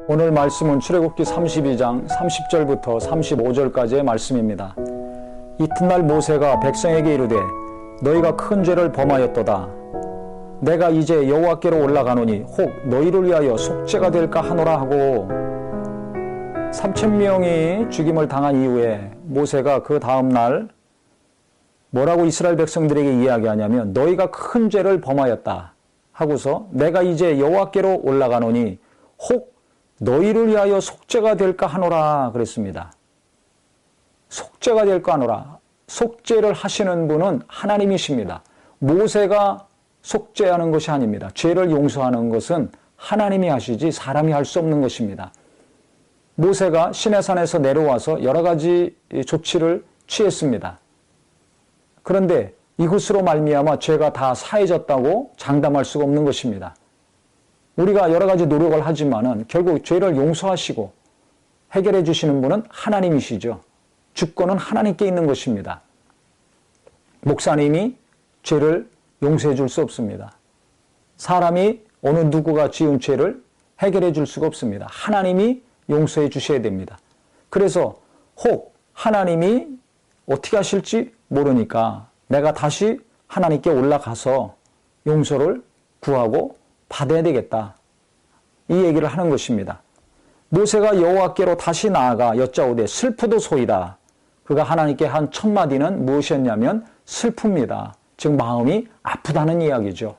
오늘 말씀은 출애굽기 32장 30절부터 35절까지의 말씀입니다. 이튿날 모세가 백성에게 이르되 너희가 큰 죄를 범하였도다. 내가 이제 여호와께로 올라가노니 혹 너희를 위하여 속죄가 될까 하노라 하고 3,000명이 죽임을 당한 이후에 모세가 그 다음날 뭐라고 이스라엘 백성들에게 이야기하냐면 너희가 큰 죄를 범하였다 하고서 내가 이제 여호와께로 올라가노니 혹 너희를 위하여 속죄가 될까 하노라 그랬습니다. 속죄가 될까 하노라. 속죄를 하시는 분은 하나님이십니다. 모세가 속죄하는 것이 아닙니다. 죄를 용서하는 것은 하나님이 하시지 사람이 할 수 없는 것입니다. 모세가 시내산에서 내려와서 여러 가지 조치를 취했습니다. 그런데 이것으로 말미암아 죄가 다 사해졌다고 장담할 수가 없는 것입니다. 우리가 여러 가지 노력을 하지만은 결국 죄를 용서하시고 해결해 주시는 분은 하나님이시죠. 주권은 하나님께 있는 것입니다. 목사님이 죄를 용서해 줄 수 없습니다. 사람이 어느 누구가 지은 죄를 해결해 줄 수가 없습니다. 하나님이 용서해 주셔야 됩니다. 그래서 혹 하나님이 어떻게 하실지 모르니까 내가 다시 하나님께 올라가서 용서를 구하고 받아야 되겠다. 이 얘기를 하는 것입니다. 모세가 여호와께로 다시 나아가 여짜오되 슬프도소이다. 그가 하나님께 한 첫 마디는 무엇이었냐면 슬픕니다. 즉 마음이 아프다는 이야기죠.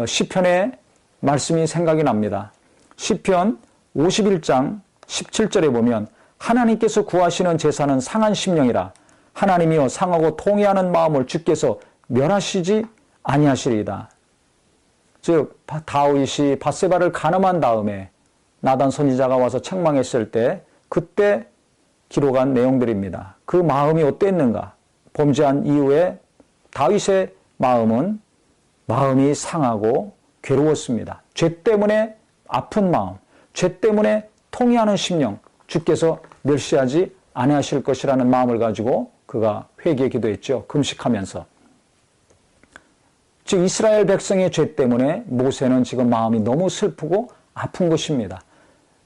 시편의 말씀이 생각이 납니다. 시편 51장 17절에 보면 하나님께서 구하시는 제사는 상한 심령이라 하나님이여 상하고 통회하는 마음을 주께서 멸하시지 아니하시리이다. 즉 다윗이 밧세바를 간음한 다음에 나단 선지자가 와서 책망했을 때 그때 기록한 내용들입니다. 그 마음이 어땠는가? 범죄한 이후에 다윗의 마음이 상하고 괴로웠습니다. 죄 때문에 아픈 마음, 죄 때문에 통회하는 심령, 주께서 멸시하지 아니하실 것이라는 마음을 가지고 그가 회개에 기도했죠. 금식하면서. 즉 이스라엘 백성의 죄 때문에 모세는 지금 마음이 너무 슬프고 아픈 것입니다.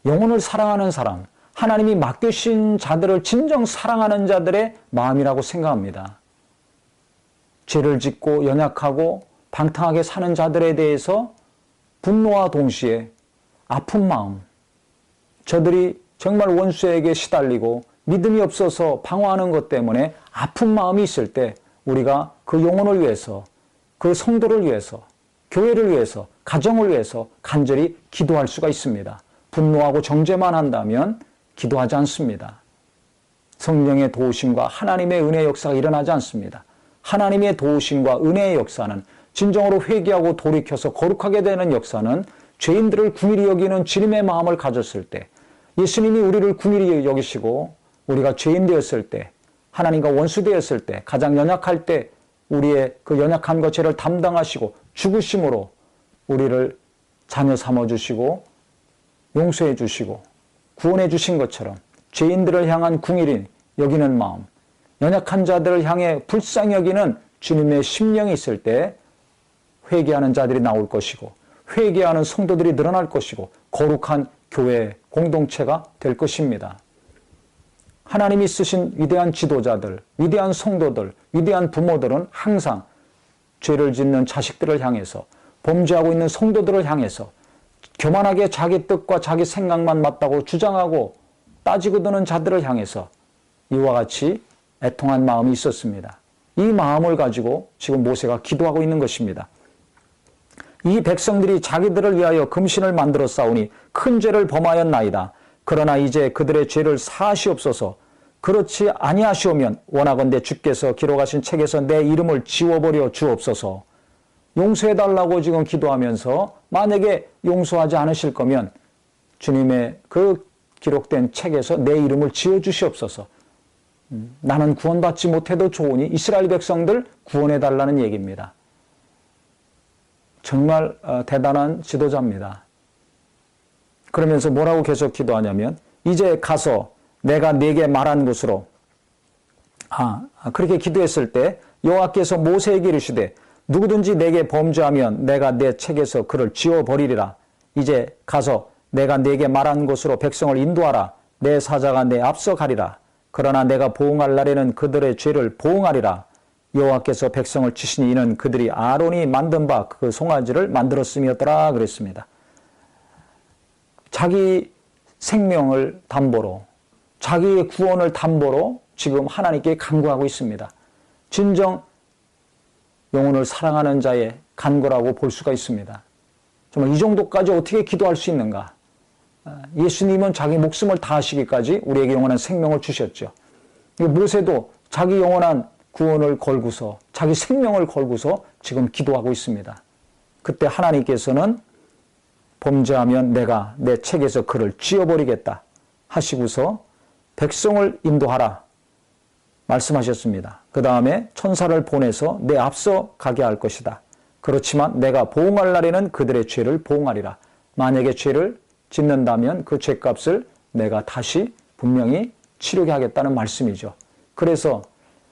영혼을 사랑하는 사람, 하나님이 맡기신 자들을 진정 사랑하는 자들의 마음이라고 생각합니다. 죄를 짓고 연약하고 방탕하게 사는 자들에 대해서 분노와 동시에 아픈 마음, 저들이 정말 원수에게 시달리고 믿음이 없어서 방황하는 것 때문에 아픈 마음이 있을 때 우리가 그 영혼을 위해서, 그 성도를 위해서, 교회를 위해서, 가정을 위해서 간절히 기도할 수가 있습니다. 분노하고 정죄만 한다면 기도하지 않습니다. 성령의 도우심과 하나님의 은혜의 역사가 일어나지 않습니다. 하나님의 도우심과 은혜의 역사는 진정으로 회개하고 돌이켜서 거룩하게 되는 역사는 죄인들을 궁일이 여기는 주님의 마음을 가졌을 때 예수님이 우리를 궁일이 여기시고 우리가 죄인 되었을 때 하나님과 원수 되었을 때 가장 연약할 때 우리의 그 연약함과 죄를 담당하시고 죽으심으로 우리를 자녀 삼아주시고 용서해 주시고 구원해 주신 것처럼 죄인들을 향한 궁일이 여기는 마음, 연약한 자들을 향해 불쌍히 여기는 주님의 심령이 있을 때 회개하는 자들이 나올 것이고 회개하는 성도들이 늘어날 것이고 거룩한 교회 공동체가 될 것입니다. 하나님이 쓰신 위대한 지도자들, 위대한 성도들, 위대한 부모들은 항상 죄를 짓는 자식들을 향해서 범죄하고 있는 성도들을 향해서 교만하게 자기 뜻과 자기 생각만 맞다고 주장하고 따지고 드는 자들을 향해서 이와 같이 애통한 마음이 있었습니다. 이 마음을 가지고 지금 모세가 기도하고 있는 것입니다. 이 백성들이 자기들을 위하여 금신을 만들어 싸우니 큰 죄를 범하였나이다. 그러나 이제 그들의 죄를 사하시옵소서. 그렇지 아니하시오면 원하건대 주께서 기록하신 책에서 내 이름을 지워버려 주옵소서. 용서해달라고 지금 기도하면서 만약에 용서하지 않으실 거면 주님의 그 기록된 책에서 내 이름을 지워주시옵소서. 나는 구원받지 못해도 좋으니 이스라엘 백성들 구원해달라는 얘기입니다. 정말 대단한 지도자입니다. 그러면서 뭐라고 계속 기도하냐면 이제 가서 내가 네게 말한 곳으로 그렇게 기도했을 때 여호와께서 모세에게 이르시되 누구든지 내게 범죄하면 내가 내 책에서 그를 지워버리리라. 이제 가서 내가 네게 말한 곳으로 백성을 인도하라. 내 사자가 내 앞서 가리라. 그러나 내가 보응할 날에는 그들의 죄를 보응하리라. 여호와께서 백성을 치시니 이는 그들이 아론이 만든 바 그 송아지를 만들었음이었더라 그랬습니다. 자기 생명을 담보로, 자기의 구원을 담보로 지금 하나님께 간구하고 있습니다. 진정 영혼을 사랑하는 자의 간구라고 볼 수가 있습니다. 정말 이 정도까지 어떻게 기도할 수 있는가? 예수님은 자기 목숨을 다하시기까지 우리에게 영원한 생명을 주셨죠. 모세도 자기 영원한 구원을 걸고서, 자기 생명을 걸고서 지금 기도하고 있습니다. 그때 하나님께서는 범죄하면 내가 내 책에서 그를 지워버리겠다 하시고서 백성을 인도하라 말씀하셨습니다. 그 다음에 천사를 보내서 내 앞서 가게 할 것이다. 그렇지만 내가 보응할 날에는 그들의 죄를 보응하리라. 만약에 죄를 짓는다면 그 죄값을 내가 다시 분명히 치르게 하겠다는 말씀이죠. 그래서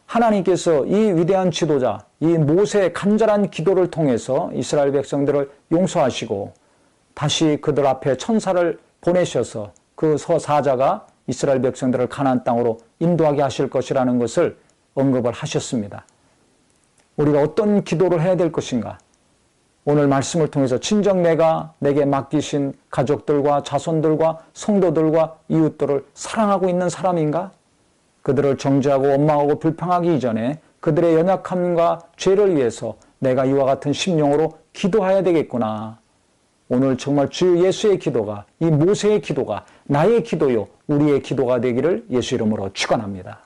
하나님께서 이 위대한 지도자, 이 모세의 간절한 기도를 통해서 이스라엘 백성들을 용서하시고 다시 그들 앞에 천사를 보내셔서 그 사자가 이스라엘 백성들을 가나안 땅으로 인도하게 하실 것이라는 것을 언급을 하셨습니다. 우리가 어떤 기도를 해야 될 것인가? 오늘 말씀을 통해서 진정 내게 맡기신 가족들과 자손들과 성도들과 이웃들을 사랑하고 있는 사람인가? 그들을 정죄하고 원망하고 불평하기 이전에 그들의 연약함과 죄를 위해서 내가 이와 같은 심령으로 기도해야 되겠구나. 오늘 정말 주 예수의 기도가, 이 모세의 기도가 나의 기도요, 우리의 기도가 되기를 예수 이름으로 축원합니다.